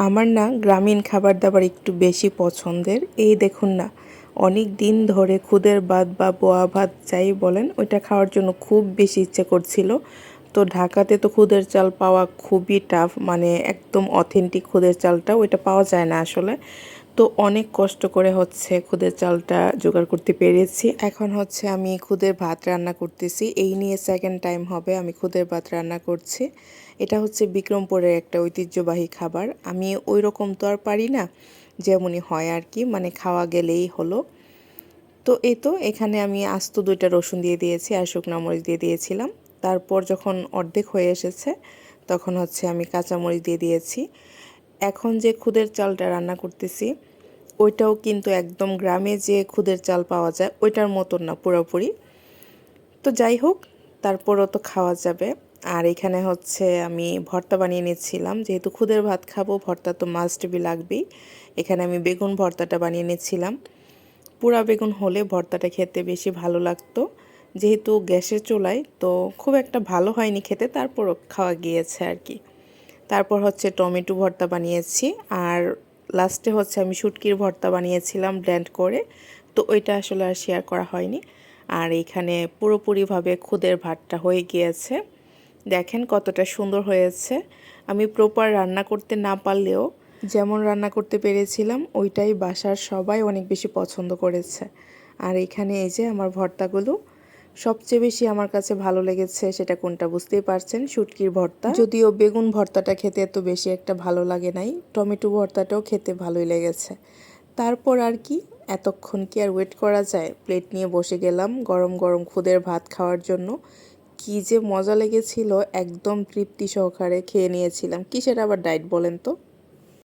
আমার না গ্রামীণ খাবার দাবার একটু বেশি পছন্দের। এই দেখুন না, অনেক দিন ধরে খুদের ভাত বা বোয়া ভাত যাই বলেন ওইটা খাওয়ার জন্য খুব বেশি ইচ্ছে করছিল। তো ঢাকাতে তো খুদের চাল পাওয়া খুবই টাফ, মানে একদম অথেন্টিক খুদের চালটা ওইটা পাওয়া যায় না আসলে। তো অনেক কষ্ট করে হচ্ছে খুদের চালটা জোগাড় করতে পেরেছি। এখন হচ্ছে আমি খুদের ভাত রান্না করতেছি। এই নিয়ে সেকেন্ড টাইম হবে আমি খুদের ভাত রান্না করছি। এটা হচ্ছে বিক্রমপুরের একটা ঐতিহ্যবাহী খাবার। আমি ওই রকম তো আর পারি না, যেমনই হয় আর কি, মানে খাওয়া গেলেই হলো। তো এই তো এখানে আমি আস্ত 2টা রসুন দিয়ে দিয়েছি আর শুকনো মরিচ দিয়ে দিয়েছিলাম। তারপর যখন অর্ধেক হয়ে এসেছে তখন হচ্ছে আমি কাঁচামরিচ দিয়ে দিয়েছি। এখন যে খুদের চালটা রান্না করতেছি ওইটাও কিন্তু একদম গ্রামে যে খুদের চাল পাওয়া যায় ওইটার মতন না পুরোপুরি। তো যাই হোক, তারপরও তো খাওয়া যাবে। আর এখানে হচ্ছে আমি ভর্তা বানিয়ে নিচ্ছিলাম, যেহেতু খুদের ভাত খাবো ভর্তা তো মাস্ট বি লাগবেই। এখানে আমি বেগুন ভর্তাটা বানিয়ে নিচ্ছিলাম। পোড়া বেগুন হলে ভর্তাটা খেতে বেশি ভালো লাগতো, যেহেতু গ্যাসের চুলায় তো খুব একটা ভালো হয়নি খেতে, তারপরও খাওয়া গিয়েছে আর কি। তারপর হচ্ছে টমেটো ভর্তা বানিয়েছি। আর লাস্টে হচ্ছে আমি শুটকির ভর্তা বানিয়েছিলাম ব্লেন্ড করে, তো ওইটা আসলে আর শেয়ার করা হয়নি। আর এইখানে পুরোপুরিভাবে খুদের ভাতটা হয়ে গিয়েছে। দেখেন কতটা সুন্দর হয়েছে। আমি প্রপার রান্না করতে না পারলেও যেমন রান্না করতে পেরেছিলাম ওইটাই বাসার সবাই অনেক বেশি পছন্দ করেছে। আর এখানে এই যে আমার ভর্তাগুলো, সবচেয়ে বেশি আমার কাছে ভালো লেগেছে সেটা কোনটা বুঝতেই পারছেন, শুটকির ভর্তা। যদিও বেগুন ভর্তাটা খেতে এত বেশি একটা ভালো লাগে নাই, টমেটো ভর্তাটাও খেতে ভালোই লেগেছে। তারপর আর কি, এতক্ষণ কি আর ওয়েট করা যায়, প্লেট নিয়ে বসে গেলাম গরম গরম খুদের ভাত খাওয়ার জন্য। কি যে মজা লেগেছিল, একদম তৃপ্তি সহকারে খেয়ে নিয়েছিলাম। কিসের আবার ডায়েট বলেন তো।